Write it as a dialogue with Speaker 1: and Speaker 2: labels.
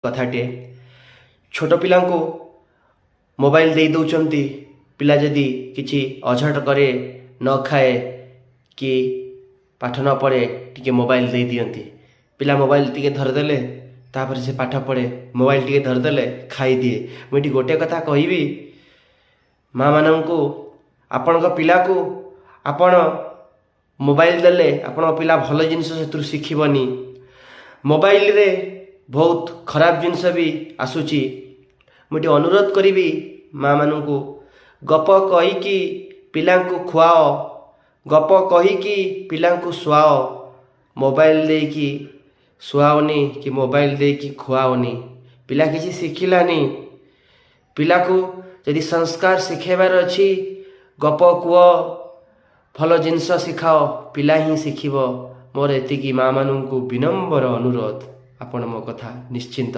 Speaker 1: कथाटे छोट पिला को मोबाइल दे दौरान पिला जदि किसी अझट करे न खाए कि पाठ न पढ़े टी मोबाइल दे दियंती पिला मोबाइल टी धरदेले तापर से पाठ पढ़े मोबाइल टी धरदेले खाई दिए। मुझे गोटे कथा कहबी माँ मानू आपण पिला को आपण मोबाइल देले आपण पिला भल जिनस से शिखबनी। मोबाइल रे बहुत खराब जिनस भी आसूची। मुझे अनुरोध करी माँ मानू गप कहीकि पिला को खुआओ गप कहीकि पिला को शुआओ। मोबाइल दे कि शुआओनी कि मोबाइल दे कि खुआओनी पिला किसी शिखिलानी। पिला को यदि संस्कार शिखेबार अच्छी गप कुह भल जिनस शिखाओ पिला ही शिखिब। मोर एतिकी माँ मानू विनम्र अनुरोध आपण मो कथा निश्चिंत